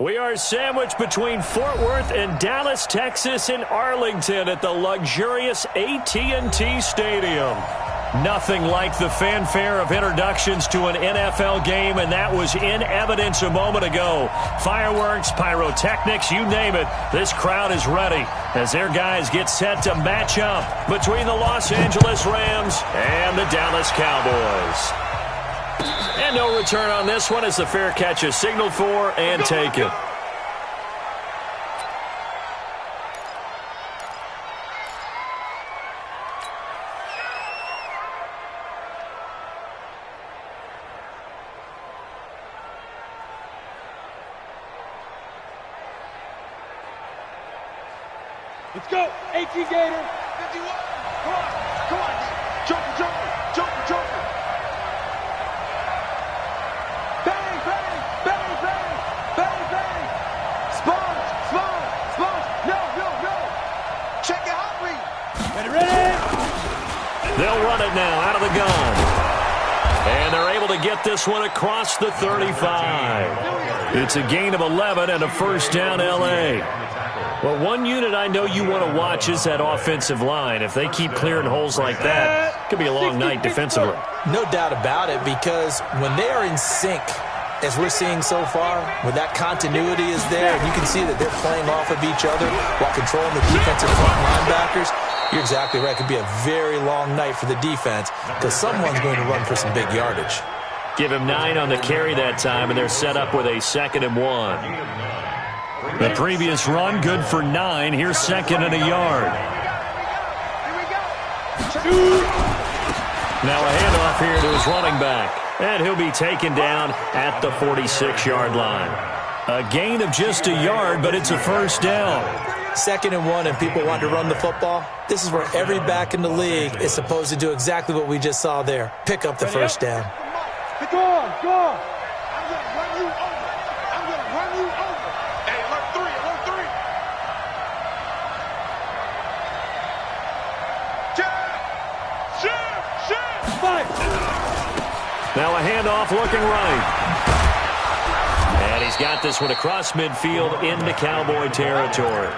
We are sandwiched between Fort Worth and Dallas, Texas, in Arlington at the luxurious AT&T Stadium. Nothing like the fanfare of introductions to an NFL game, and that was in evidence a moment ago. Fireworks, pyrotechnics, you name it. This crowd is ready as their guys get set to match up between the Los Angeles Rams and the Dallas Cowboys. And no return on this one as the fair catch is signaled for and taken. Let's go, AT Gator. 51. Come on, come on. Joker, Joker, Joker, Joker. Bang, bang, bang, bang, bang, bang. Sponge, sponge, sponge. No, no, no. Check it out, read. Ready, ready. They'll run it now out of the gun. And they're able to get this one across the 35. It's a gain of 11 and a first down, L.A. Well, one unit I know you want to watch is that offensive line. If they keep clearing holes like that, it could be a long night defensively. No doubt about it, because when they are in sync, as we're seeing so far, when that continuity is there, and you can see that they're playing off of each other while controlling the defensive front linebackers, you're exactly right. It could be a very long night for the defense because someone's going to run for some big yardage. Give him 9 on the carry that time, and they're set up with a 2nd and 1. The previous run, good for 9. Here's 2nd and a yard. Now a handoff here to his running back. And he'll be taken down at the 46-yard line. A gain of just a yard, but it's a first down. 2nd and 1, and people want to run the football. This is where every back in the league is supposed to do exactly what we just saw there. Pick up the first down. Go on, go on. I'm going to run you over. I'm going to run you over. Hey, alert 3, alert 3. Shift. Fight. Now a handoff looking right. And he's got this one across midfield into Cowboy territory.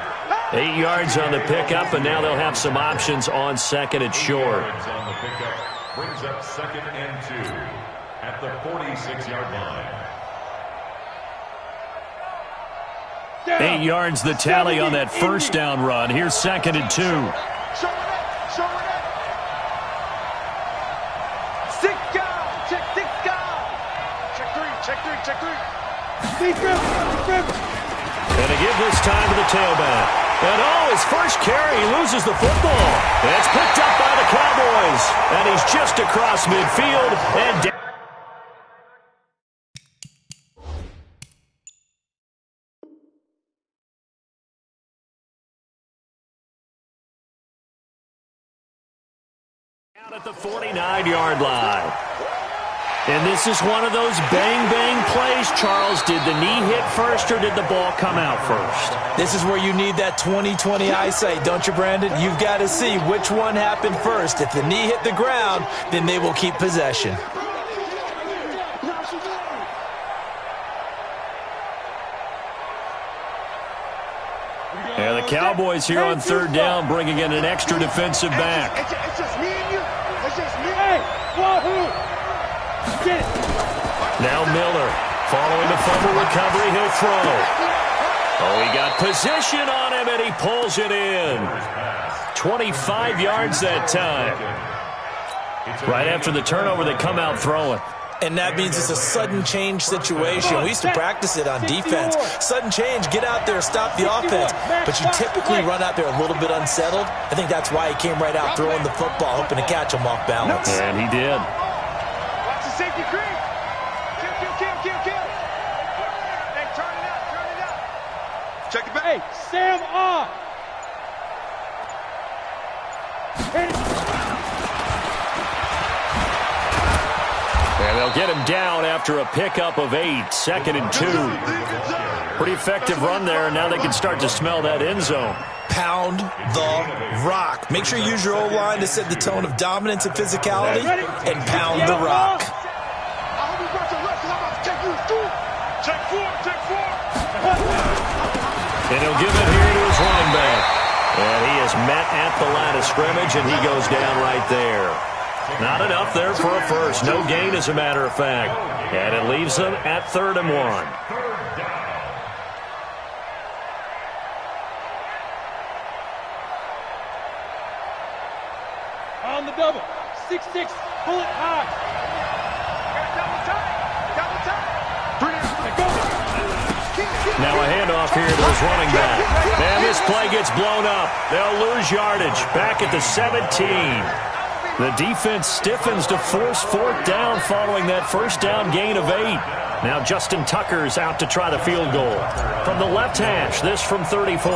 8 yards on the pickup, and now they'll have some options on 2nd and short. On the pickup brings up 2nd and 2 at the 46-yard line. 8 yards the tally on that first down run. Here's 2nd and 2. Show it up. Show it up. 6 guys. Check 6 guys. Check 3. Check 3. Check 3. And to give this time to the tailback. And his first carry, he loses the football. And it's picked up by the Cowboys. And he's just across midfield and down. Out at the 49-yard line. And this is one of those bang-bang plays, Charles. Did the knee hit first or did the ball come out first? This is where you need that 20/20 eyesight, don't you, Brandon? You've got to see which one happened first. If the knee hit the ground, then they will keep possession. And the Cowboys here on 3rd down, bringing in an extra defensive back. It's just me and you. It's just me. Hey, wahoo! Get it. Now Miller, following the fumble recovery, he'll throw. Oh, he got position on him, and he pulls it in. 25 yards that time. Right after the turnover, they come out throwing. And that means it's a sudden change situation. We used to practice it on defense. Sudden change, get out there, stop the offense. But you typically run out there a little bit unsettled. I think that's why he came right out throwing the football, hoping to catch him off balance. And he did. Watch the safety creep. Kill. Hey, turn it up. Check it back. Hey, Sam off. And they'll get him down after a pickup of 8, 2nd and 2. Pretty effective run there, and now they can start to smell that end zone. Pound the rock. Make sure you use your O-line to set the tone of dominance and physicality, and pound the rock. I hope you brought your left, because I'm about to take you through. Check 4. And he'll give it here to his running back. And he is met at the line of scrimmage, and he goes down right there. Not enough there for a first. No gain, as a matter of fact. And it leaves them at 3rd and 1. On the double. 6-6. Bullet high. Double time. Now a handoff here to his running back. Man, this play gets blown up. They'll lose yardage. Back at the 17. The defense stiffens to force 4th down following that first down gain of 8. Now Justin Tucker's out to try the field goal. From the left hash, this from 34.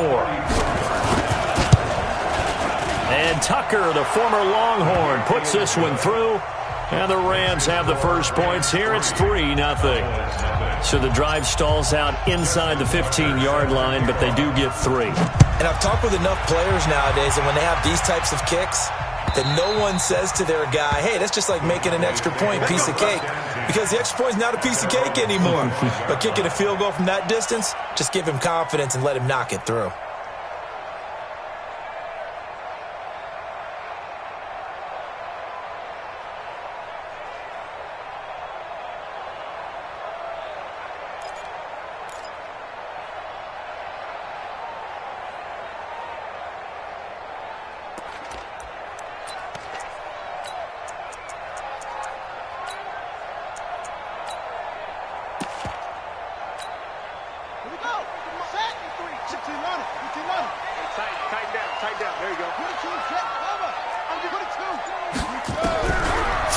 And Tucker, the former Longhorn, puts this one through. And the Rams have the first points here. It's 3-0. So the drive stalls out inside the 15-yard line, but they do get 3. And I've talked with enough players nowadays, and when they have these types of kicks, that no one says to their guy, hey, that's just like making an extra point, piece of cake. Because the extra point's not a piece of cake anymore. But kicking a field goal from that distance, just give him confidence and let him knock it through.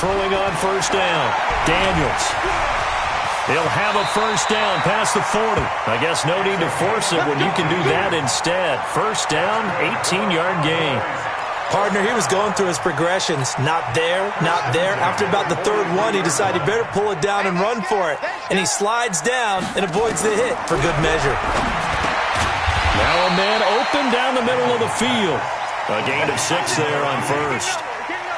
Throwing on first down. Daniels. He'll have a first down past the 40. I guess no need to force it when you can do that instead. First down, 18-yard gain. Partner, he was going through his progressions. Not there, not there. After about the 3rd one, he decided he better pull it down and run for it. And he slides down and avoids the hit for good measure. Now a man open down the middle of the field. A gain of 6 there on first.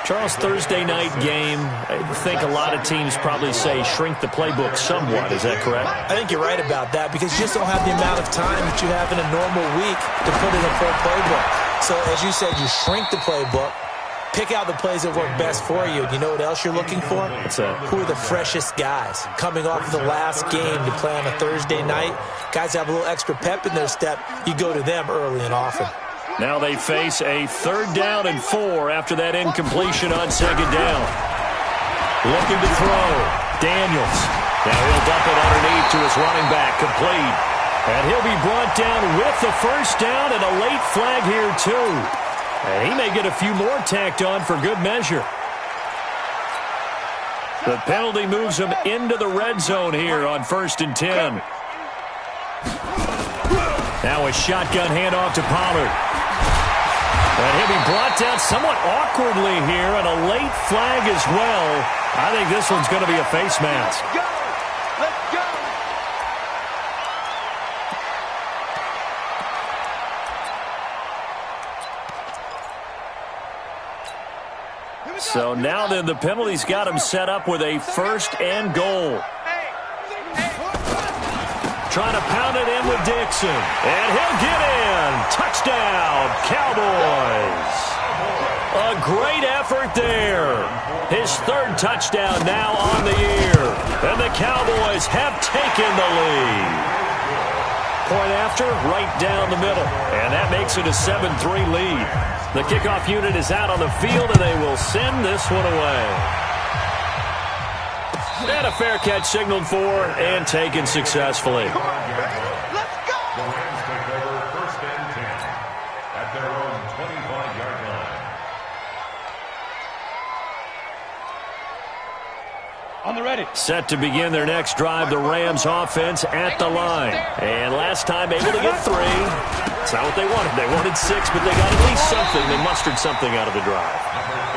Charles, Thursday night game, I think a lot of teams probably say shrink the playbook somewhat. Is that correct? I think you're right about that because you just don't have the amount of time that you have in a normal week to put in a full playbook. So, as you said, you shrink the playbook, pick out the plays that work best for you. You know what else you're looking for? What's that? Who are the freshest guys? Coming off the last game to play on a Thursday night, guys have a little extra pep in their step. You go to them early and often. Now they face a 3rd down and 4 after that incompletion on 2nd down. Looking to throw. Daniels. Now he'll dump it underneath to his running back. Complete. And he'll be brought down with the first down and a late flag here too. And he may get a few more tacked on for good measure. The penalty moves him into the red zone here on 1st and 10. Now a shotgun handoff to Pollard. And he'll be brought down somewhat awkwardly here, and a late flag as well. I think this one's going to be a face mask. So now then the penalty's got him set up with a 1st and goal. Trying to pound it in with Dixon. And he'll get in. Touchdown, Cowboys. A great effort there. His 3rd touchdown now on the year. And the Cowboys have taken the lead. Point after, right down the middle. And that makes it a 7-3 lead. The kickoff unit is out on the field, and they will send this one away. And a fair catch signaled for and taken successfully. Let's go! The Rams take over 1st and 10 at their own 25-yard line. On the ready. Set to begin their next drive, the Rams offense at the line. And last time able to get 3. It's not what they wanted. They wanted 6, but they got at least something. They mustered something out of the drive.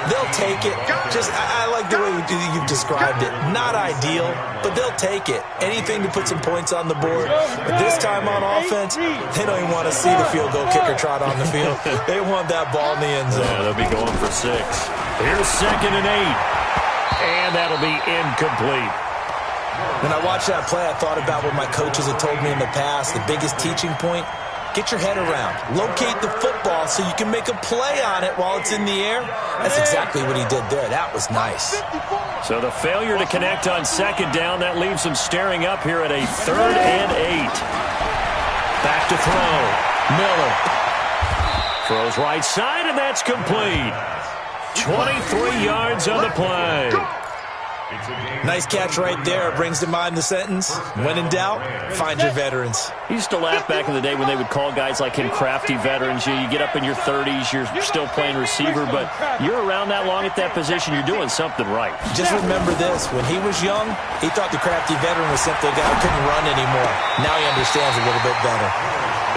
They'll take it. I like the way you've described it. Not ideal, but they'll take it. Anything to put some points on the board. But this time on offense, they don't even want to see the field goal kicker trot on the field. They want that ball in the end zone. Yeah, they'll be going for 6. Here's 2nd and 8. And that'll be incomplete. When I watched that play, I thought about what my coaches had told me in the past. The biggest teaching point, get your head around, locate the football so you can make a play on it while it's in the air. That's exactly what he did there. That was nice. So the failure to connect on second down, that leaves him staring up here at a 3rd and 8. Back to throw. Miller throws right side, and that's complete. 23 yards on the play. Nice catch right there. Brings to mind the sentence, when in doubt, find your veterans. He used to laugh back in the day when they would call guys like him crafty veterans. You get up in your 30s, you're still playing receiver, but you're around that long at that position, you're doing something right. Just remember this, when he was young, he thought the crafty veteran was simply a guy who couldn't run anymore. Now he understands a little bit better.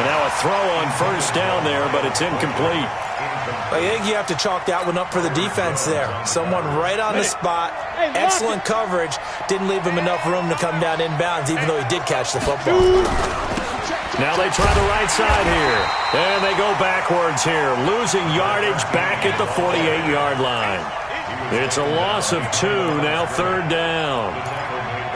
And now a throw on first down there, but it's incomplete. I think you have to chalk that one up for the defense there. Someone right on the spot, excellent coverage, didn't leave him enough room to come down inbounds, even though he did catch the football. Now they try the right side here, and they go backwards here, losing yardage back at the 48-yard line. It's a loss of 2, now 3rd down.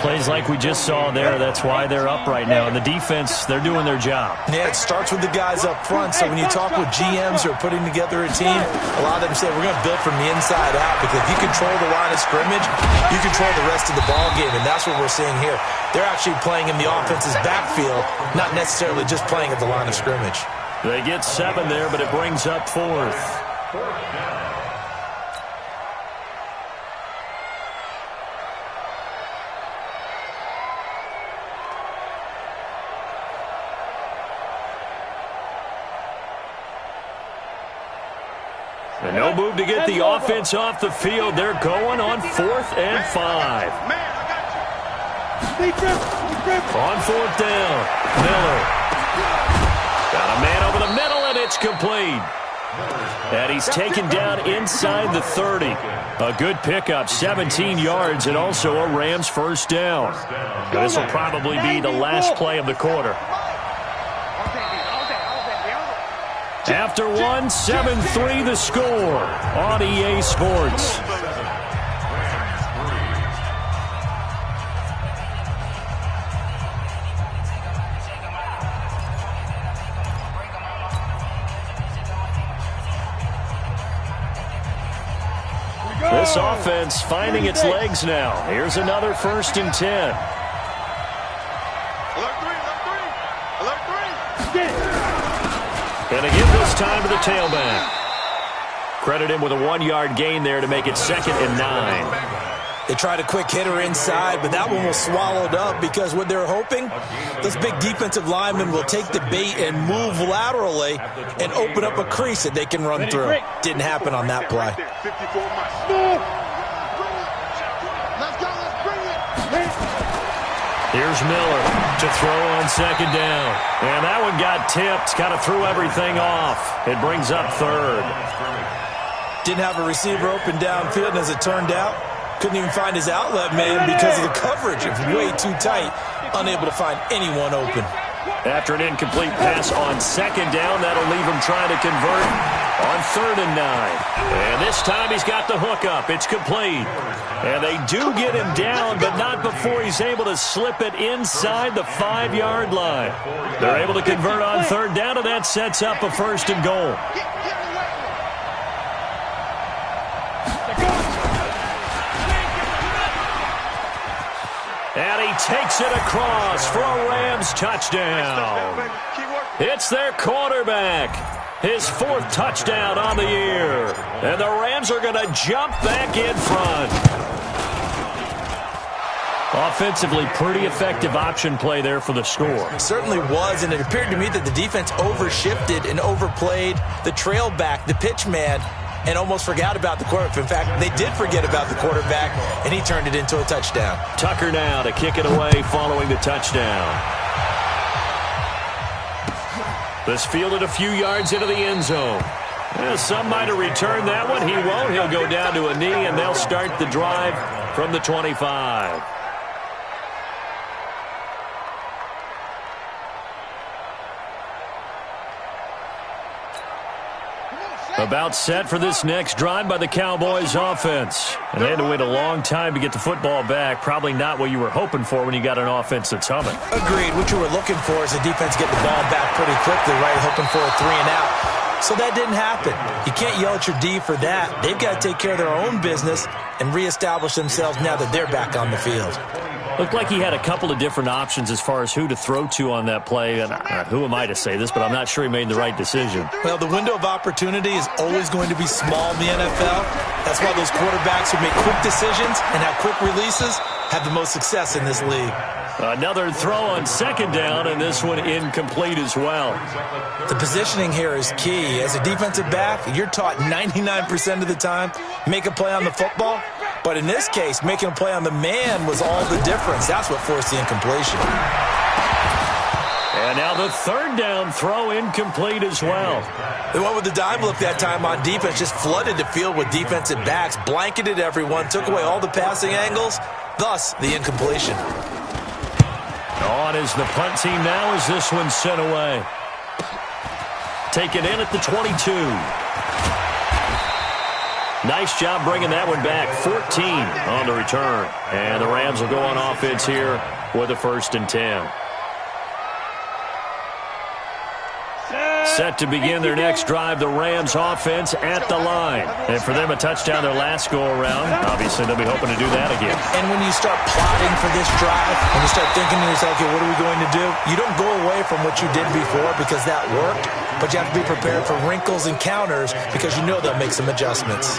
Plays like we just saw there, that's why they're up right now. And the defense, they're doing their job. Yeah, it starts with the guys up front. So when you talk with GMs who are putting together a team, a lot of them say, we're going to build from the inside out. Because if you control the line of scrimmage, you control the rest of the ball game. And that's what we're seeing here. They're actually playing in the offense's backfield, not necessarily just playing at the line of scrimmage. They get 7 there, but it brings up 4th. And no move to get the offense off the field. They're going on 4th and 5. On 4th down, Miller. Got a man over the middle, and it's complete. And he's taken down inside the 30. A good pickup, 17 yards, and also a Rams first down. This will probably be the last play of the quarter. After 1, 7-3 the score on EA Sports. This offense finding its legs now. Here's another 1st and 10. And a give this time to the tailback. Credit him with a 1-yard gain there to make it 2nd and 9. They tried a quick hitter inside, but that one was swallowed up because what they're hoping, those big defensive linemen will take the bait and move laterally and open up a crease that they can run through. Didn't happen on that play. Here's Miller to throw on 2nd down. And that one got tipped, kind of threw everything off. It brings up 3rd. Didn't have a receiver open downfield, and as it turned out, couldn't even find his outlet man because of the coverage. It was way too tight, unable to find anyone open. After an incomplete pass on 2nd down, that'll leave him trying to convert on 3rd and 9. And this time he's got the hook up. It's complete. And they do get him down, but not before he's able to slip it inside the 5-yard line. They're able to convert on 3rd down, and that sets up a 1st and goal. And he takes it across for a Rams touchdown. It's their quarterback. His 4th touchdown on the year. And the Rams are going to jump back in front. Offensively, pretty effective option play there for the score. It certainly was, and it appeared to me that the defense overshifted and overplayed the trail back, the pitch man, and almost forgot about the quarterback. In fact, they did forget about the quarterback, and he turned it into a touchdown. Tucker now to kick it away following the touchdown. This fielded a few yards into the end zone. Some might have returned that one. He won't. He'll go down to a knee, and they'll start the drive from the 25. About set for this next drive by the Cowboys offense. And they had to wait a long time to get the football back. Probably not what you were hoping for when you got an offense that's humming. Agreed. What you were looking for is the defense getting the ball back pretty quickly, right? Hoping for a 3 and out. So that didn't happen. You can't yell at your D for that. They've got to take care of their own business and reestablish themselves now that they're back on the field. Looked like he had a couple of different options as far as who to throw to on that play. And who am I to say this, but I'm not sure he made the right decision. Well, the window of opportunity is always going to be small in the NFL. That's why those quarterbacks who make quick decisions and have quick releases have the most success in this league. Another throw on second down, and this one incomplete as well. The positioning here is key. As a defensive back, you're taught 99% of the time, make a play on the football. But in this case, making a play on the man was all the difference. That's what forced the incompletion. And now the third down throw incomplete as well. The one with the dime look that time on defense just flooded the field with defensive backs, blanketed everyone, took away all the passing angles, thus the incompletion. On is the punt team now as this one's sent away. Taken in at the 22. Nice job bringing that one back. 14 on the return. And the Rams will go on offense here with a 1st and 10. Set to begin their next drive, the Rams offense at the line. And for them, a touchdown their last go-around. Obviously, they'll be hoping to do that again. And when you start plotting for this drive, when you start thinking to yourself, okay, what are we going to do? You don't go away from what you did before because that worked, but you have to be prepared for wrinkles and counters because you know they'll make some adjustments.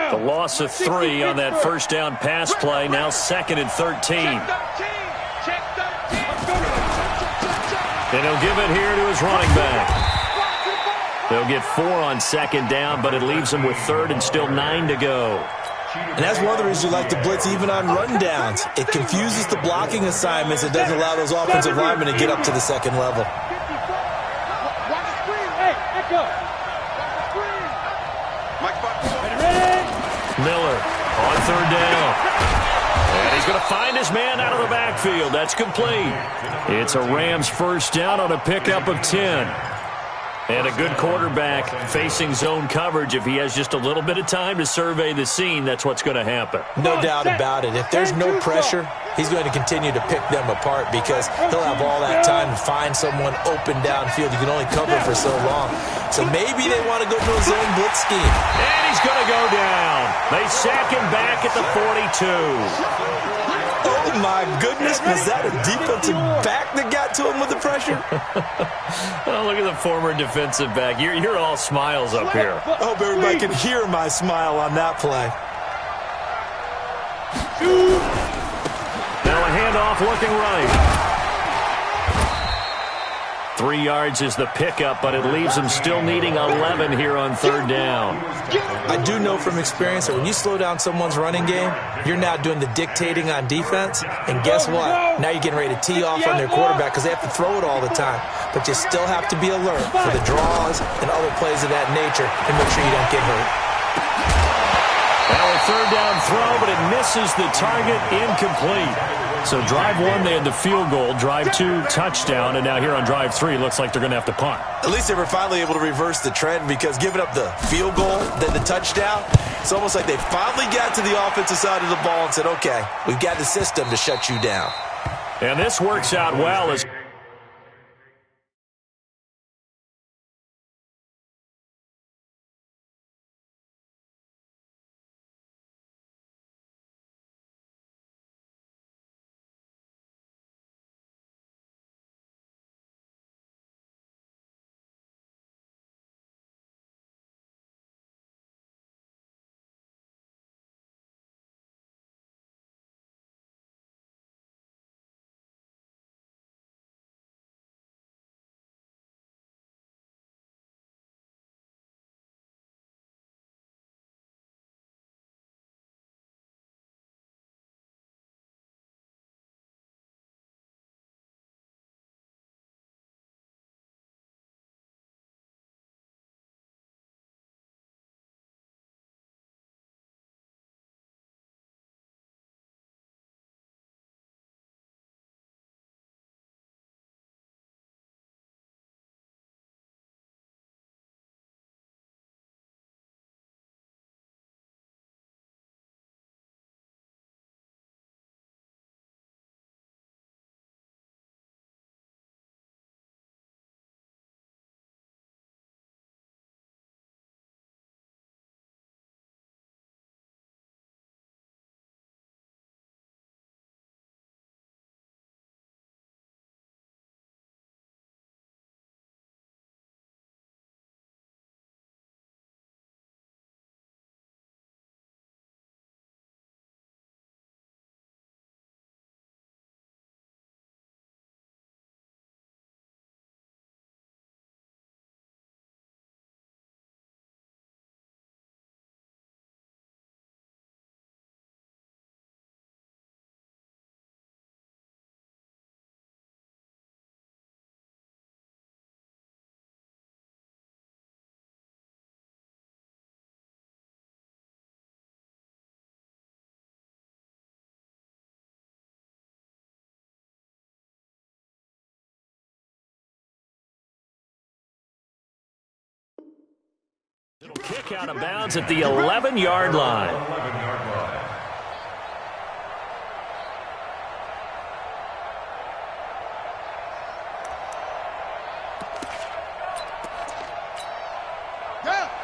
The loss of 3 on that first down pass play. Now 2nd and 13. And he'll give it here to his running back. They'll get 4 on 2nd down, but it leaves them with 3rd and still 9 to go. And that's one of the reasons you like to blitz even on rundowns. It confuses the blocking assignments. It doesn't allow those offensive linemen to get up to the second level. Miller on 3rd down. And he's going to find his man out of the backfield. That's complete. It's a Rams 1st down on a pickup of 10. And a good quarterback facing zone coverage. If he has just a little bit of time to survey the scene, that's what's going to happen. No doubt about it. If there's no pressure, he's going to continue to pick them apart because he'll have all that time to find someone open downfield. You can only cover for so long. So maybe they want to go to a zone blitz scheme. And he's going to go down. They sack him back at the 42. Oh, my goodness. Was that a defensive back that got to him with the pressure? Oh, look at the former defensive back. You're all smiles up here. I hope everybody can hear my smile on that play. Now a handoff looking right. 3 yards is the pickup, but it leaves them still needing 11 here on 3rd down. I do know from experience that when you slow down someone's running game, you're now doing the dictating on defense. And guess what? Now you're getting ready to tee off on their quarterback because they have to throw it all the time. But you still have to be alert for the draws and other plays of that nature and make sure you don't get hurt. Now a 3rd down throw, but it misses the target, incomplete. So drive 1, they had the field goal. Drive 2, touchdown. And now here on drive 3, looks like they're going to have to punt. At least they were finally able to reverse the trend because giving up the field goal, then the touchdown, it's almost like they finally got to the offensive side of the ball and said, okay, we've got the system to shut you down. And this works out well as Kick out of bounds at the 11-yard line. 11-yard line.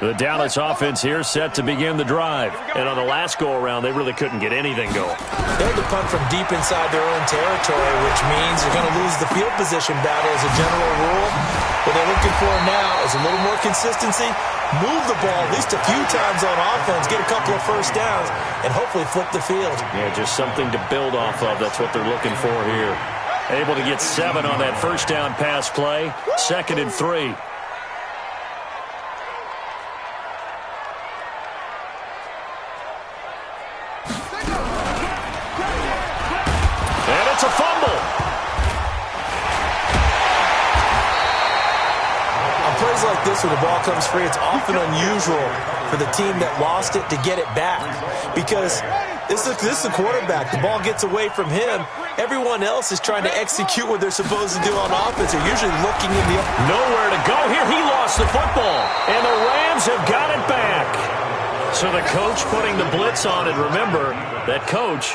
The Dallas offense here set to begin the drive. And on the last go-around, they really couldn't get anything going. They had to punt from deep inside their own territory, which means you're going to lose the field position battle as a general rule. What they're looking for now is a little more consistency, move the ball at least a few times on offense, get a couple of first downs, and hopefully flip the field. Yeah, just something to build off of. That's what they're looking for here. Able to get 7 on that first down pass play. 2nd and 3. It's a fumble. On plays like this where the ball comes free, it's often unusual for the team that lost it to get it back because this is the quarterback. The ball gets away from him. Everyone else is trying to execute what they're supposed to do on offense. They're usually looking in the... Nowhere to go here. He lost the football, and the Rams have got it back. So the coach putting the blitz on, and remember, that coach,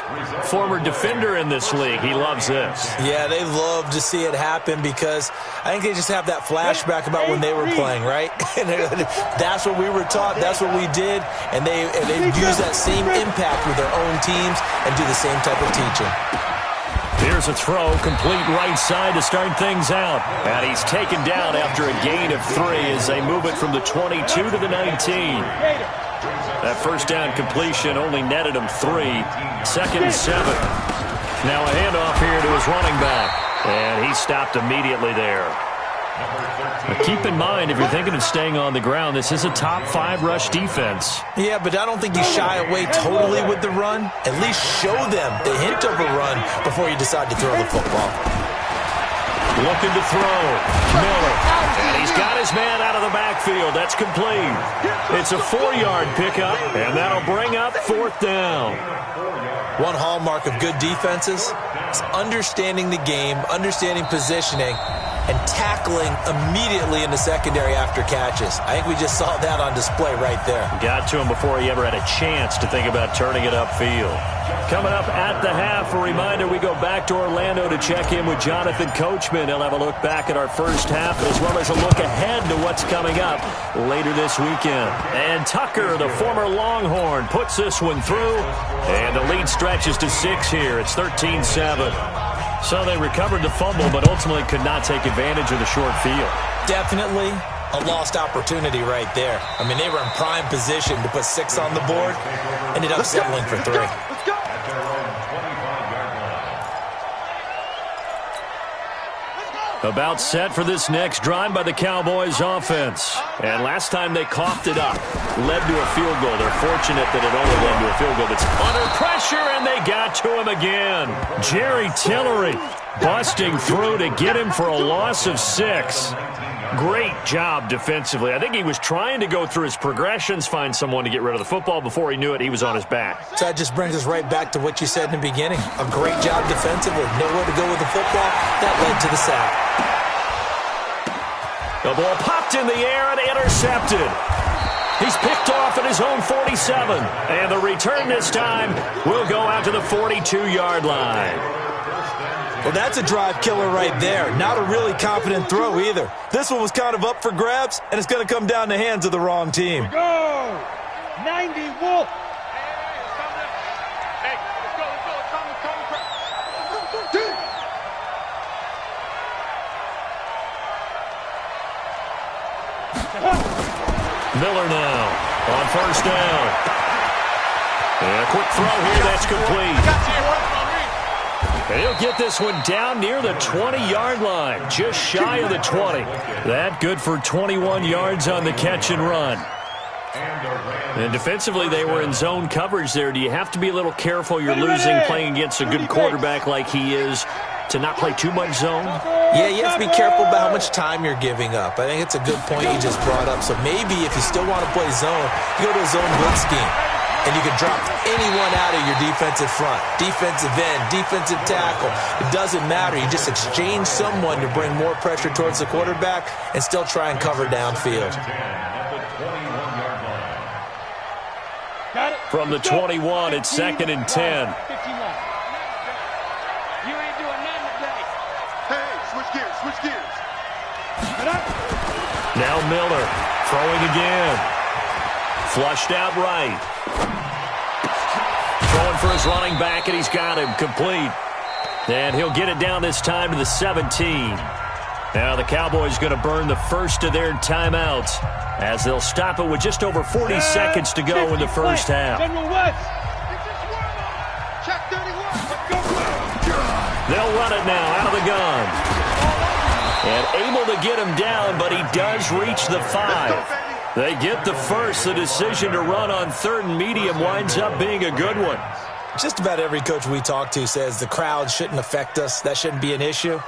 former defender in this league, he loves this. Yeah, they love to see it happen because I think they just have that flashback about when they were playing, right? That's what we were taught, that's what we did, and they use that same impact with their own teams and do the same type of teaching. Here's a throw, complete right side to start things out. And he's taken down after a gain of 3 as they move it from the 22 to the 19. That first down completion only netted him 3. 2nd and 7. Now a handoff here to his running back. And he stopped immediately there. But keep in mind, if you're thinking of staying on the ground, this is a top 5 rush defense. Yeah, but I don't think you shy away totally with the run. At least show them the hint of a run before you decide to throw the football. Looking to throw. Miller. And he's got his man out of the backfield. That's complete. It's a 4-yard pickup, and that'll bring up 4th down. One hallmark of good defenses is understanding the game, understanding positioning, and tackling immediately in the secondary after catches. I think we just saw that on display right there. Got to him before he ever had a chance to think about turning it upfield. Coming up at the half, a reminder, we go back to Orlando to check in with Jonathan Coachman. He'll have a look back at our first half as well as a look ahead to what's coming up later this weekend. And Tucker, the former Longhorn, puts this one through, and the lead stretches to 6 here. It's 13-7. So they recovered the fumble, but ultimately could not take advantage of the short field. Definitely a lost opportunity right there. I mean, they were in prime position to put 6 on the board, ended up settling for 3. At their own 25-yard line. About set for this next drive by the Cowboys offense. And last time they coughed it up, led to a field goal. They're fortunate that it only led to a field goal. It's under pressure, and they got to him again. Jerry Tillery busting through to get him for a loss of 6. Great job defensively. I think he was trying to go through his progressions, find someone to get rid of the football. Before he knew it, he was on his back. So that just brings us right back to what you said in the beginning. A great job defensively. Nowhere to go with the football. That led to the sack. The ball popped in the air and intercepted. He's picked off at his own 47. And the return this time will go out to the 42-yard line. Well, that's a drive killer right there. Not a really confident throw either. This one was kind of up for grabs, and it's going to come down the hands of the wrong team. Go! 90 Wolf! Miller now on first down. And a quick throw here, that's complete. And he'll get this one down near the 20-yard line, just shy of the 20. That good for 21 yards on the catch and run. And defensively, they were in zone coverage there. Do you have to be a little careful? You're losing playing against a good quarterback like he is to not play too much zone? Yeah, you have to be careful about how much time you're giving up. I think it's a good point you just brought up. So maybe if you still want to play zone, you go to a zone blitz scheme. And you can drop anyone out of your defensive front, defensive end, defensive tackle. It doesn't matter. You just exchange someone to bring more pressure towards the quarterback and still try and cover downfield. From the 21, it's 2nd and 10. You ain't doing nothing today. Hey, switch gears. Now Miller throwing again. Flushed out right. Throwing for his running back, and he's got him complete. And he'll get it down this time to the 17. Now the Cowboys going to burn the first of their timeouts as they'll stop it with just over 40 seconds to go in the first half. They'll run it now out of the gun. And able to get him down, but he does reach the 5. They get the first. The decision to run on 3rd and medium winds up being a good one. Just about every coach we talk to says the crowd shouldn't affect us. That shouldn't be an issue.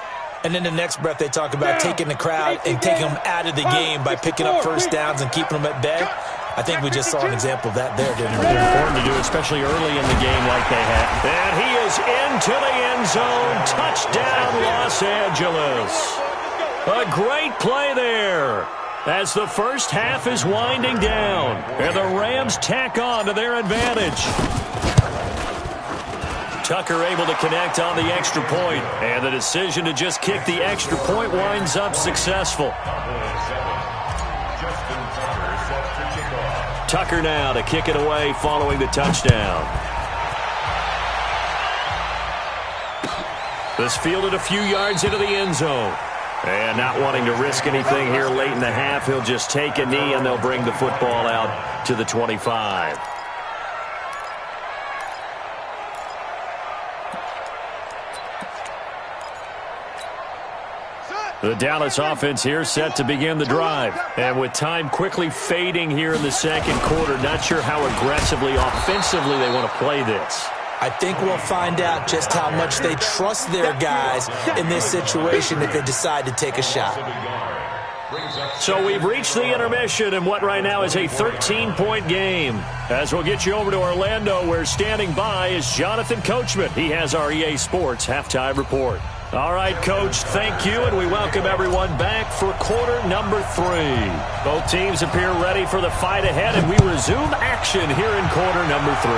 And then the next breath they talk about taking the crowd and taking them out of the game by picking up first downs and keeping them at bay. I think we just saw an example of that there, didn't we? Important to do, especially early in the game like they had. And he is into the end zone. Touchdown, Los Angeles. A great play there as the first half is winding down. And the Rams tack on to their advantage. Tucker able to connect on the extra point, and the decision to just kick the extra point winds up successful. Tucker now to kick it away following the touchdown. This fielded a few yards into the end zone. And not wanting to risk anything here late in the half, he'll just take a knee and they'll bring the football out to the 25. The Dallas offense here set to begin the drive. And with time quickly fading here in the second quarter, not sure how aggressively, offensively they want to play this. I think we'll find out just how much they trust their guys in this situation if they decide to take a shot. So we've reached the intermission in what right now is a 13-point game. As we'll get you over to Orlando, where standing by is Jonathan Coachman. He has our EA Sports Halftime Report. All right, Coach, thank you, and we welcome everyone back for quarter number 3. Both teams appear ready for the fight ahead, and we resume action here in quarter number 3.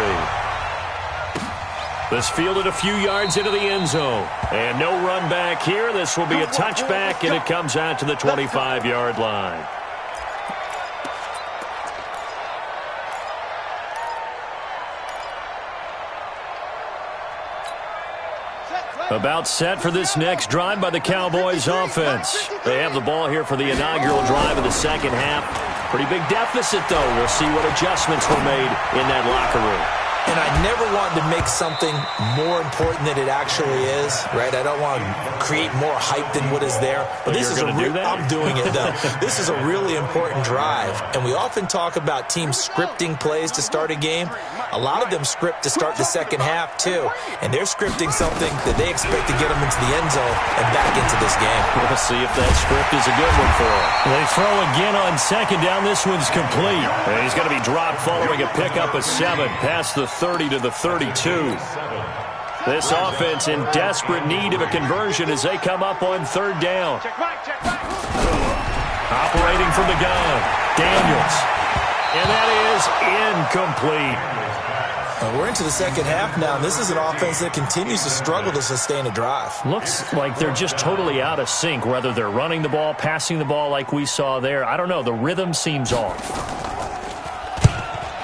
This fielded a few yards into the end zone, and no run back here. This will be a touchback, and it comes out to the 25-yard line. About set for this next drive by the Cowboys offense. They have the ball here for the inaugural drive of the second half. Pretty big deficit, though. We'll see what adjustments were made in that locker room. And I never wanted to make something more important than it actually is, right? I don't want to create more hype than what is there. But this is I'm doing it, though. This is a really important drive. And we often talk about teams scripting plays to start a game. A lot of them script to start the second half, too. And they're scripting something that they expect to get them into the end zone and back into this game. We'll see if that script is a good one for them. They throw again on second down. This one's complete. And he's going to be dropped following a pickup of 7 past the 30 to the 32. This offense in desperate need of a conversion as they come up on third down. Operating from the gun, Daniels. And that is incomplete. We're into the second half now, and this is an offense that continues to struggle to sustain a drive. Looks like they're just totally out of sync, whether they're running the ball, passing the ball like we saw there. I don't know. The rhythm seems off.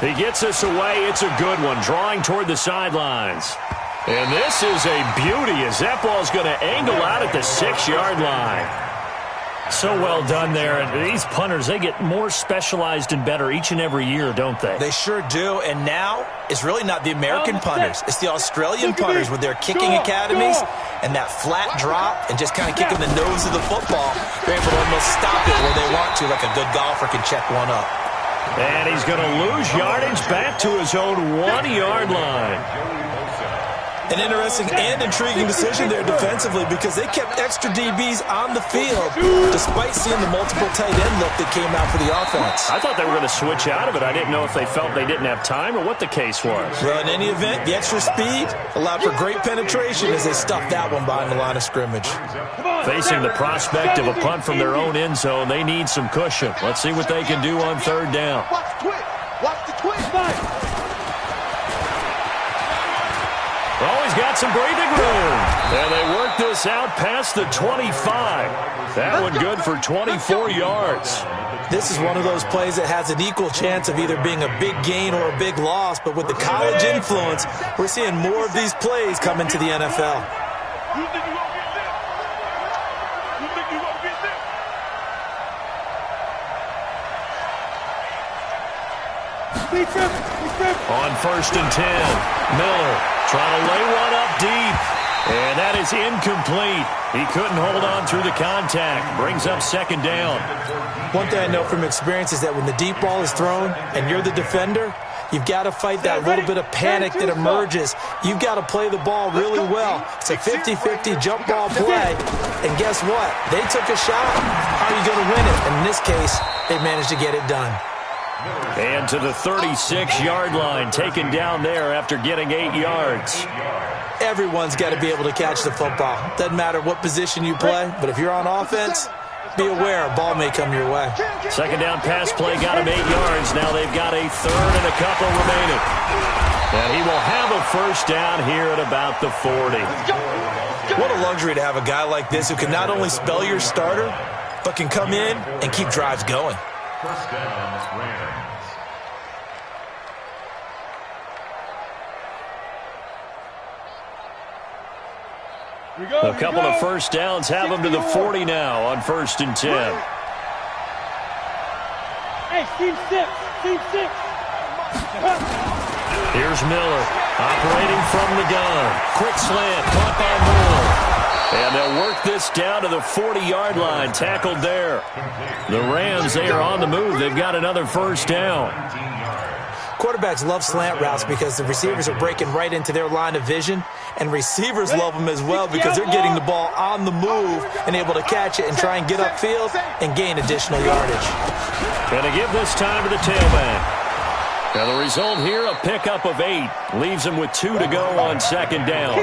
He gets us away. It's a good one, drawing toward the sidelines. And this is a beauty as that ball's going to angle out at the 6-yard line. So well done there. And these punters, they get more specialized and better each and every year, don't they? They sure do. And now it's really not the American punters. It's the Australian punters with their kicking academies and that flat drop and just kind of kicking the nose of the football. They're able to almost stop it where they want to, like a good golfer can check one up. And he's going to lose yardage back to his own 1-yard line. An interesting and intriguing decision there defensively because they kept extra DBs on the field despite seeing the multiple tight end look that came out for the offense. I thought they were going to switch out of it. I didn't know if they felt they didn't have time or what the case was. Well, in any event, the extra speed allowed for great penetration as they stuffed that one behind the line of scrimmage. Facing the prospect of a punt from their own end zone, they need some cushion. Let's see what they can do on third down. Watch the twist. Oh, he's got some breathing room. And they work this out past the 25. That one good for 24 yards. This is one of those plays that has an equal chance of either being a big gain or a big loss, but with the college influence, we're seeing more of these plays come into the NFL. On 1st and 10, Miller trying to lay one up deep. And that is incomplete. He couldn't hold on through the contact. Brings up 2nd down. One thing I know from experience is that when the deep ball is thrown and you're the defender, you've got to fight that little bit of panic that emerges. You've got to play the ball really well. It's a 50-50 jump ball play. And guess what? They took a shot. How are you going to win it? And in this case, they managed to get it done. And to the 36-yard line, taken down there after getting 8 yards. Everyone's got to be able to catch the football. Doesn't matter what position you play, but if you're on offense, be aware a ball may come your way. 2nd down pass play got him 8 yards. Now they've got a 3rd and a couple remaining. And he will have a 1st down here at about the 40. What a luxury to have a guy like this who can not only spell your starter, but can come in and keep drives going. 1st down, Rams. A couple of 1st downs have him to the 40 now on 1st and 10. Hey, Team 6. Here's Miller operating from the gun. Quick slant, caught by Moore. And they'll work this down to the 40-yard line, tackled there. The Rams, they are on the move. They've got another 1st down. Quarterbacks love slant routes because the receivers are breaking right into their line of vision, and receivers love them as well because they're getting the ball on the move and able to catch it and try and get upfield and gain additional yardage. Going to give this time to the tailback. Now the result here, a pickup of 8. Leaves him with 2 to go on 2nd down.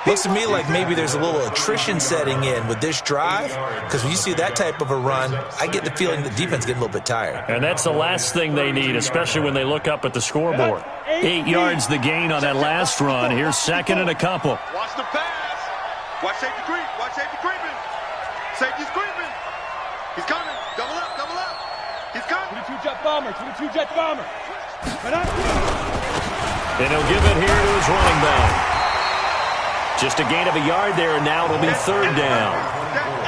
Looks to me like maybe there's a little attrition setting in with this drive, because when you see that type of a run, I get the feeling the defense getting a little bit tired. And that's the last thing they need, especially when they look up at the scoreboard. 8 yards the gain on that last run. Here's 2nd and a couple. Watch the pass. Watch safety creep. Watch safety creeping. Safety's creeping. He's coming. Double up. He's coming. 22-jet bomber. And he'll give it here to his running back. Just a gain of a yard there, and now it'll be 3rd down.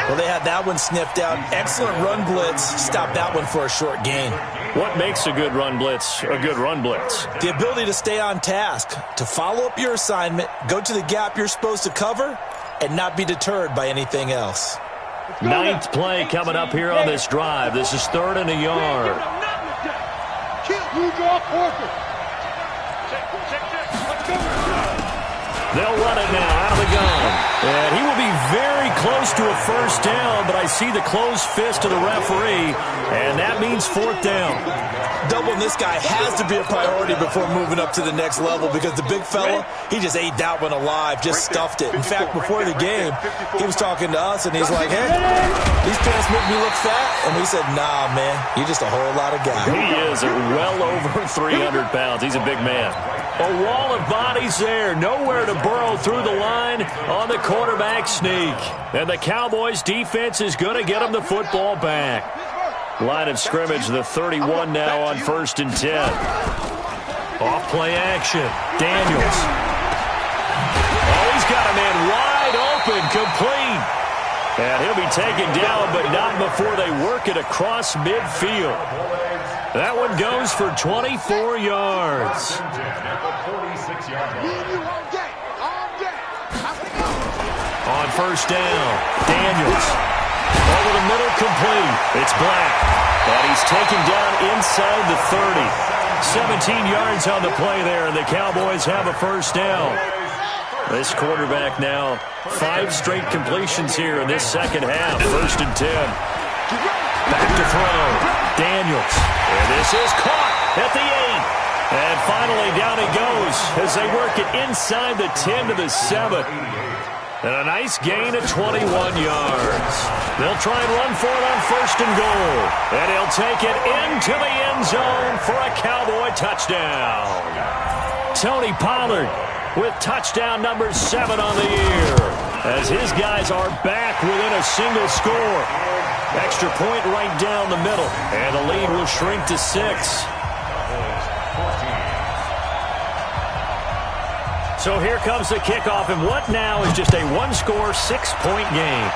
Well, they had that one sniffed out. Excellent run blitz. Stop that one for a short gain. What makes a good run blitz a good run blitz? The ability to stay on task, to follow up your assignment, go to the gap you're supposed to cover, and not be deterred by anything else. 9th play coming up here on this drive. This is 3rd and a yard. They'll run it now out of the gun. And he will be very close to a 1st down, but I see the closed fist of the referee, and that means 4th down. Doubling this guy has to be a priority before moving up to the next level because the big fella, he just ate that one alive, just stuffed it. In fact, before the game, he was talking to us, and he's like, hey, these pants make me look fat. And we said, nah, man, you're just a whole lot of guy. He is well over 300 pounds. He's a big man. A wall of bodies there. Nowhere to burrow through the line on the quarterback sneak. And the Cowboys defense is going to get him the football back. Line of scrimmage, the 31 now on 1st and 10. Off play action. Daniels. Oh, he's got a man wide open, complete. And he'll be taken down, but not before they work it across midfield. That one goes for 24 yards. On 1st down, Daniels. Over the middle, complete. It's Black. And he's taken down inside the 30. 17 yards on the play there, and the Cowboys have a 1st down. This quarterback now, 5 straight completions here in this 2nd half. 1st and 10. Back to throw. Daniels. And this is caught at the 8. And finally down he goes as they work it inside the 10 to the 7. And a nice gain of 21 yards. They'll try and run for it on 1st and goal. And he'll take it into the end zone for a Cowboy touchdown. Tony Pollard with touchdown number 7 on the year, as his guys are back within a single score. Extra point right down the middle, and the lead will shrink to 6. So here comes the kickoff, and what now is just a one-score, 6-point game.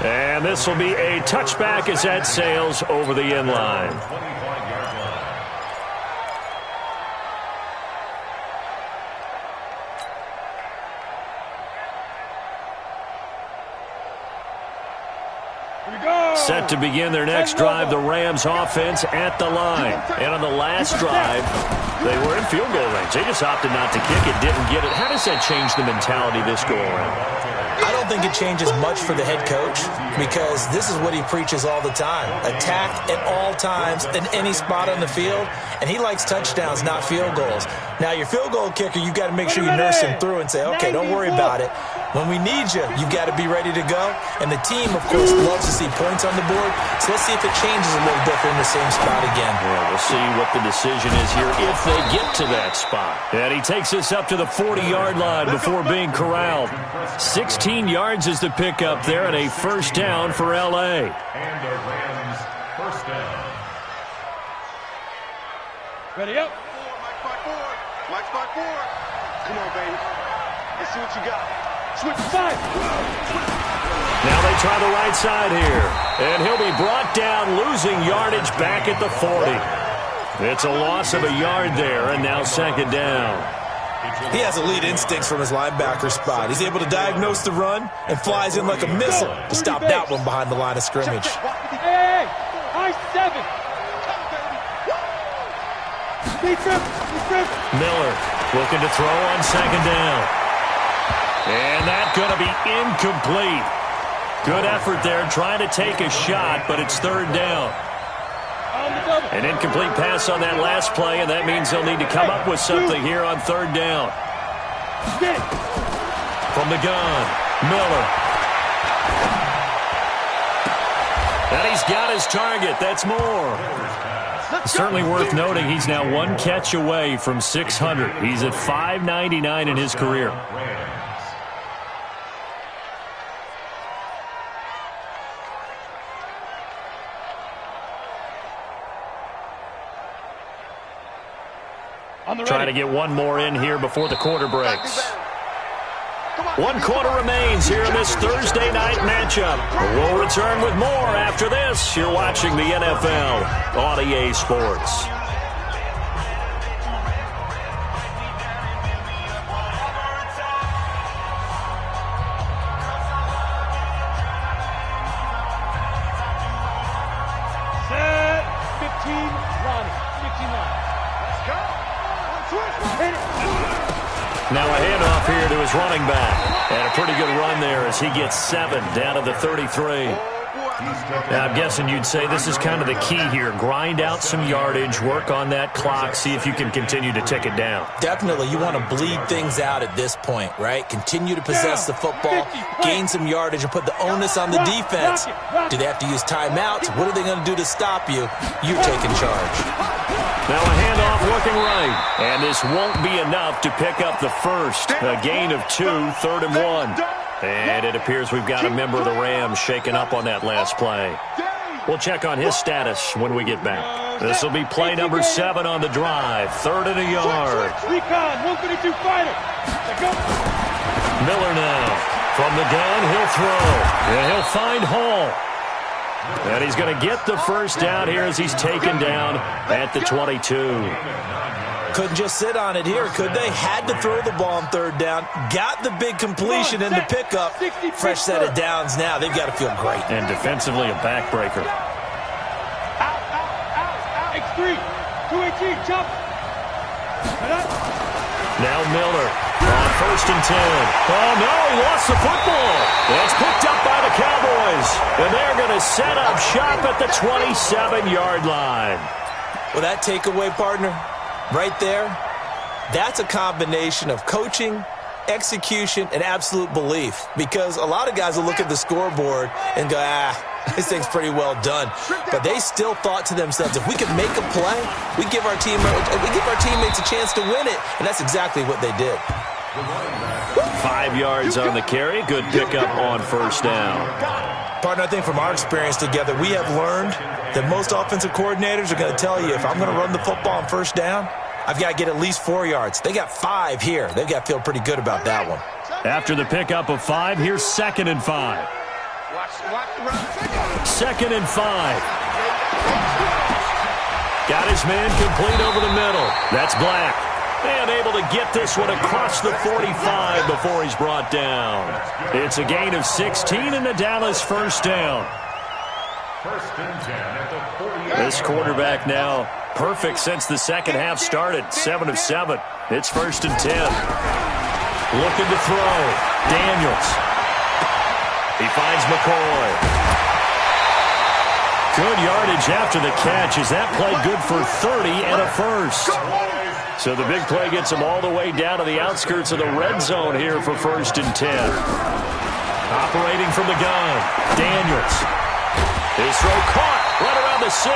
And this will be a touchback as that sails over the end line. Set to begin their next drive, the Rams offense at the line. And on the last drive, they were in field goal range. They just opted not to kick it, didn't get it. How does that change the mentality this go-around? I don't think it changes much for the head coach, because this is what he preaches all the time. Attack at all times in any spot on the field, and he likes touchdowns, not field goals. Now, your field goal kicker, you've got to make sure you nurse him through and say, okay, don't worry about it. When we need you, you've got to be ready to go. And the team, of course, loves to see points on the board, so let's see if it changes a little bit in the same spot again. Yeah, we'll see what the decision is here if they get to that spot. And he takes us up to the 40-yard line before being corralled. 16 yards is the pickup there, and a first down for L.A. And the Rams first down. Ready up. Mike spot forward. Mike spot forward. Come on, baby. Let's see what you got. Switch side. Now they try the right side here. And he'll be brought down, losing yardage back at the 40. It's a loss of a yard there, and now second down. He has elite instincts from his linebacker spot. He's able to diagnose the run and flies in like a missile to stop that one behind the line of scrimmage. Hey, high 7. Miller looking to throw on second down. And that's going to be incomplete. Good effort there trying to take a shot, but it's third down. An incomplete pass on that last play, and that means they'll need to come up with something here on third down. From the gun, Miller. And he's got his target. That's more. Certainly worth noting he's now one catch away from 600. He's at 599 in his career. Trying to get one more in here before the quarter breaks. 1 quarter remains here in this Thursday night matchup. We'll return with more after this. You're watching the NFL on EA Sports. Set. 15, Ronnie. 15 line. Let's go. Now a handoff here to his running back. And a pretty good run there as he gets 7 down to the 33. Now, I'm guessing you'd say this is kind of the key here. Grind out some yardage, work on that clock, see if you can continue to tick it down. Definitely, you want to bleed things out at this point, right? Continue to possess the football, gain some yardage, and put the onus on the defense. Do they have to use timeouts? What are they going to do to stop you? You're taking charge. Now a handoff looking right. And this won't be enough to pick up the first. A gain of 2, 3rd and 1. And it appears we've got a member of the Rams shaken up on that last play. We'll check on his status when we get back. This will be play number 7 on the drive. 3rd and a yard. Recon, 152 fighter. Miller now. From the gun, he'll throw. And he'll find Hall. And he's going to get the first down here as he's taken down at the 22. Couldn't just sit on it here, could they? Had to throw the ball on 3rd down. Got the big completion in the pickup. Fresh set of downs now. They've got to feel great. And defensively, a backbreaker. X3, 218, jump. Now Miller on 1st and 10. Oh, no, he lost the football. It's picked up by the Cowboys. And they're going to set up shop at the 27-yard line. Well, that takeaway, partner, right there, that's a combination of coaching, execution, and absolute belief. Because a lot of guys will look at the scoreboard and go, I think it's pretty well done. But they still thought to themselves, if we could make a play, we give our teammates a chance to win it. And that's exactly what they did. 5 yards on the carry. Good pickup on first down. Partner, I think from our experience together, we have learned that most offensive coordinators are going to tell you, if I'm going to run the football on first down, I've got to get at least 4 yards. They got 5 here. They've got to feel pretty good about that one. After the pickup of 5, here's 2nd and 5. 2nd and 5. Got his man complete over the middle. That's Black. And able to get this one across the 45 before he's brought down. It's a gain of 16 and the Dallas first down. First and 10 at the 48. This quarterback now perfect since the second half started. 7 of 7. It's 1st and 10. Looking to throw. Daniels. He finds McCoy. Good yardage after the catch. Is that play good for 30 and a first? So the big play gets him all the way down to the outskirts of the red zone here for 1st and 10. Operating from the gun. Daniels. His throw caught right around the 6.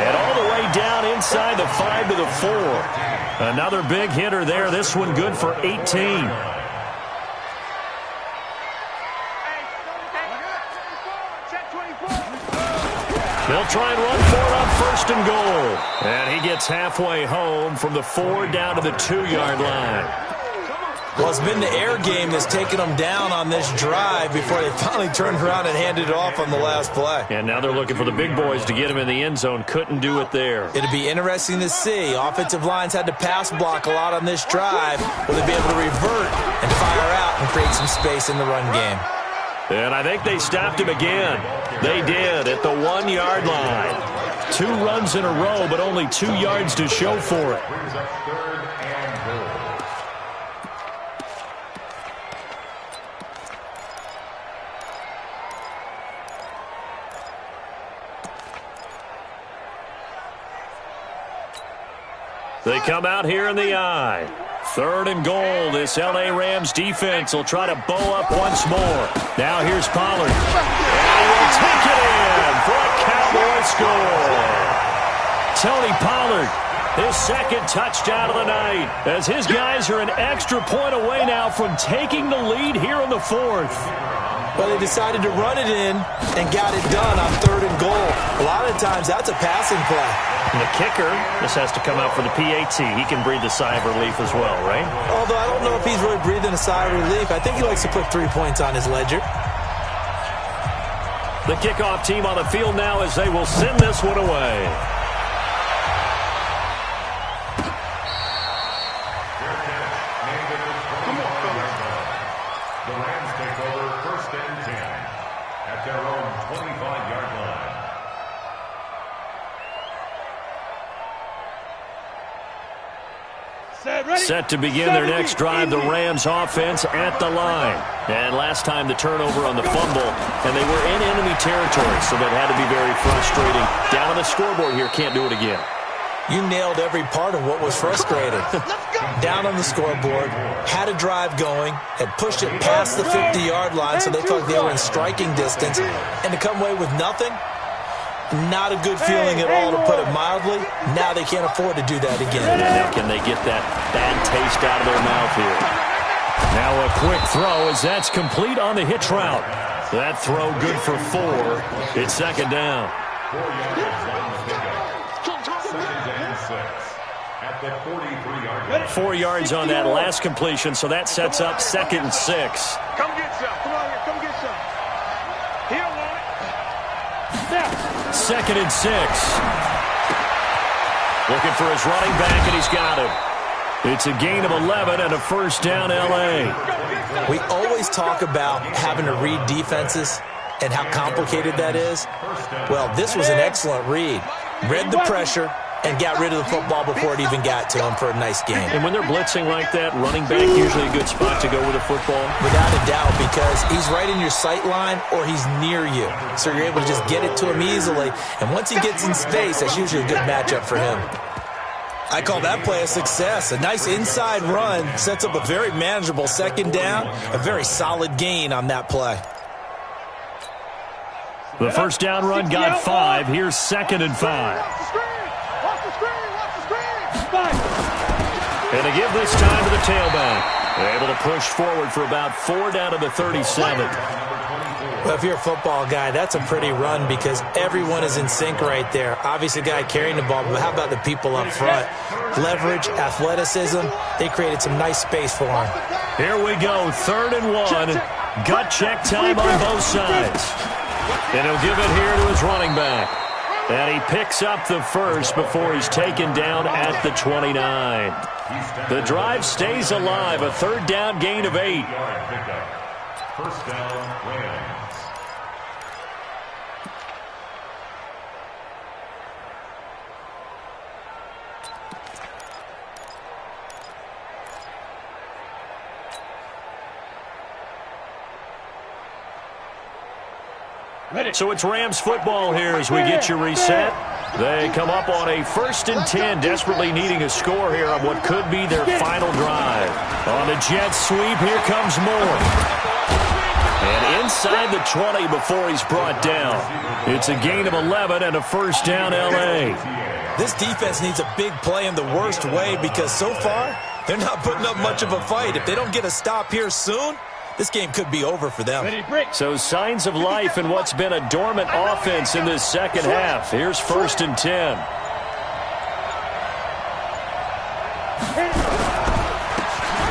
And all the way down inside the 5 to the 4. Another big hitter there. This one good for 18. They'll try and run for it on 1st and goal. And he gets halfway home from the 4 down to the 2-yard line. Well, it's been the air game that's taken them down on this drive before they finally turned around and handed it off on the last play. And now they're looking for the big boys to get him in the end zone. Couldn't do it there. It'll be interesting to see. Offensive lines had to pass block a lot on this drive. Will they be able to revert and fire out and create some space in the run game? And I think they stopped him again. They did at the 1-yard line. 2 runs in a row, but only 2 yards to show for it. Brings up 3rd and goal. They come out here in the eye. 3rd and goal. This L.A. Rams defense will try to bow up once more. Now here's Pollard. And he will take it in for a Cowboy score. Tony Pollard, his 2nd touchdown of the night, as his guys are an extra point away now from taking the lead here in the 4th. Well, they decided to run it in and got it done on 3rd and goal. A lot of times, that's a passing play. And the kicker, this has to come out for the PAT. He can breathe a sigh of relief as well, right? Although I don't know if he's really breathing a sigh of relief. I think he likes to put 3 points on his ledger. The kickoff team on the field now as they will send this one away. The Rams take over 1st and 10 at their own 25-yard line. Set to begin their next drive, the Rams offense at the line. And last time the turnover on the fumble, and they were in enemy territory, so that had to be very frustrating. Down on the scoreboard here, can't do it again. You nailed every part of what was frustrating. Down on the scoreboard, had a drive going, had pushed it past the 50-yard line so they felt like they were in striking distance, and to come away with nothing, not a good feeling at all, to put it mildly. Now they can't afford to do that again. And now can they get that bad taste out of their mouth here? Now a quick throw as that's complete on the hitch route. That throw good for 4. It's 2nd down. 4 yards on the pickup. 2nd and 6 at the 43-yard line. 4 yards on that last completion, so that sets up 2nd and 6. Come get some. Come on here. Come get some. He don't want it. Now. 2nd and 6. Looking for his running back, and he's got him. It's a gain of 11 and a 1st down, L.A. We always talk about having to read defenses and how complicated that is. Well, this was an excellent read. Read the pressure and got rid of the football before it even got to him for a nice game. And when they're blitzing like that, running back usually a good spot to go with a football. Without a doubt, because he's right in your sight line or he's near you. So you're able to just get it to him easily. And once he gets in space, that's usually a good matchup for him. I call that play a success. A nice inside run sets up a very manageable 2nd down. A very solid gain on that play. The first down run got 5. Here's 2nd and 5. And to give this time to the tailback. They're able to push forward for about 4 down to the 37. Well, if you're a football guy, that's a pretty run because everyone is in sync right there. Obviously, the guy carrying the ball, but how about the people up front? Leverage, athleticism, they created some nice space for him. Here we go, 3rd and 1. Gut check time on both sides. And he'll give it here to his running back. And he picks up the first before he's taken down at the 29. The drive stays alive, a 3rd down gain of 8. First down, Rams. So it's Rams football here as we get you reset. They come up on a 1st and 10, desperately needing a score here on what could be their final drive. On the jet sweep, here comes Moore. And inside the 20 before he's brought down. It's a gain of 11 and a first down L.A. This defense needs a big play in the worst way because so far, they're not putting up much of a fight. If they don't get a stop here soon, this game could be over for them. So signs of life in what's been a dormant offense in this second half. Here's 1st and 10.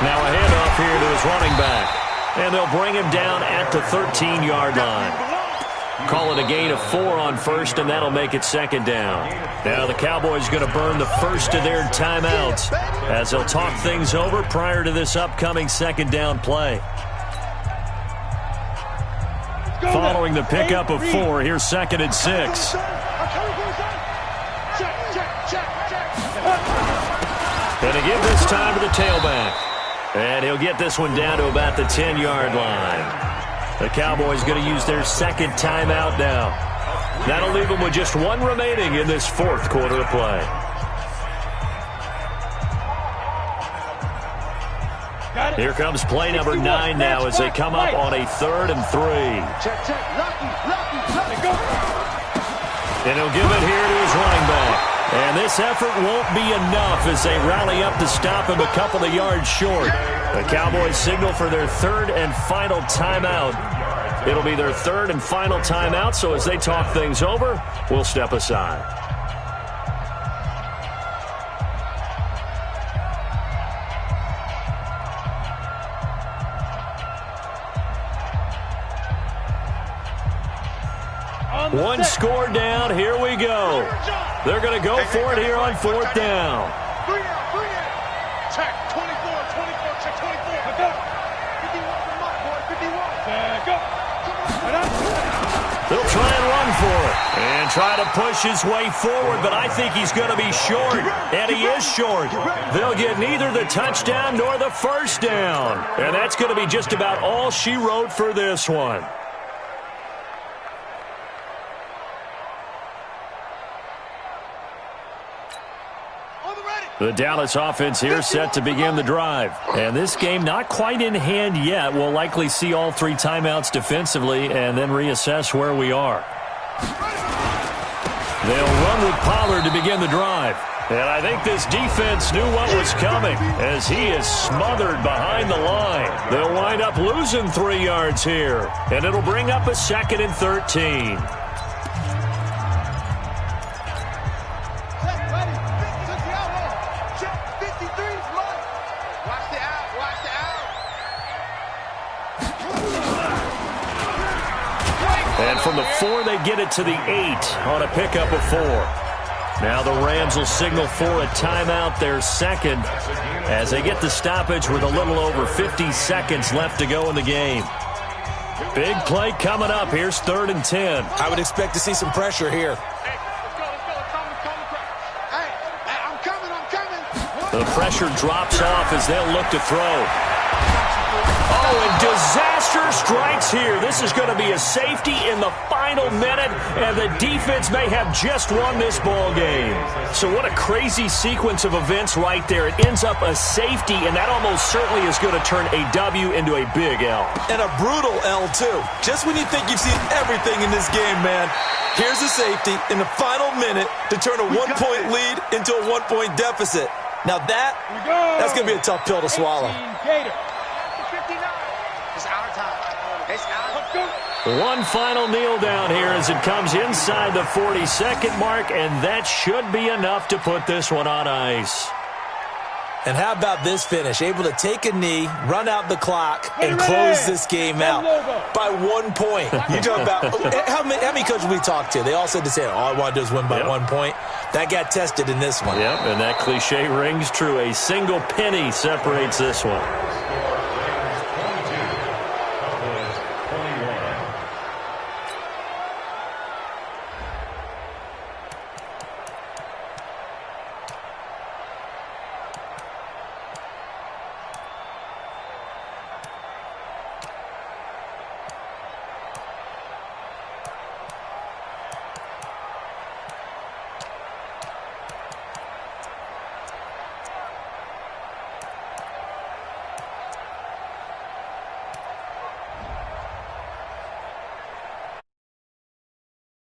Now a handoff here to his running back. And they'll bring him down at the 13-yard line. Call it a gain of 4 on 1st, and that'll make it 2nd down. Now the Cowboys going to burn the first of their timeouts as they'll talk things over prior to this upcoming 2nd down play. Following the pickup of 4, here's 2nd and 6. And to give this time to the tailback. And he'll get this one down to about the 10-yard line. The Cowboys going to use their 2nd timeout now. That'll leave them with just 1 remaining in this 4th quarter of play. Here comes play number 9 now as they come up on a 3rd and 3. And he'll give it here to his running back. And this effort won't be enough as they rally up to stop him a couple of yards short. The Cowboys signal for their 3rd and final timeout. It'll be their 3rd and final timeout, so as they talk things over, we'll step aside. One score down. Here we go. They're going to go for it here on 4th down. Check 24, check 24. Go. 51 for Mike, boy. 51. Go. They'll try and run for it and try to push his way forward, but I think he's going to be short, and he is short. They'll get neither the touchdown nor the first down, and that's going to be just about all she wrote for this one. The Dallas offense here set to begin the drive. And this game not quite in hand yet. We'll likely see all 3 timeouts defensively and then reassess where we are. They'll run with Pollard to begin the drive. And I think this defense knew what was coming as he is smothered behind the line. They'll wind up losing 3 yards here. And it'll bring up a 2nd and 13. And from the 4, they get it to the 8 on a pickup of 4. Now the Rams will signal for a timeout, their 2nd, as they get the stoppage with a little over 50 seconds left to go in the game. Big play coming up. Here's 3rd and 10. I would expect to see some pressure here. The pressure drops off as they'll look to throw. Oh, and disaster monster strikes here. This is going to be a safety in the final minute, and the defense may have just won this ball game. So what a crazy sequence of events right there. It ends up a safety, and that almost certainly is going to turn a W into a big L. And a brutal L, too. Just when you think you've seen everything in this game, man, here's a safety in the final minute to turn a one-point lead into a one-point deficit. Now that's going to be a tough pill to swallow. One final kneel down here as it comes inside the 40-second mark, and that should be enough to put this one on ice. And how about this finish? Able to take a knee, run out the clock, and close this game out by 1 point. You talk about how many coaches we talked to? They all said the same. All I want to do is win by 1 point. That got tested in this one. Yep, and that cliche rings true. A single penny separates this one.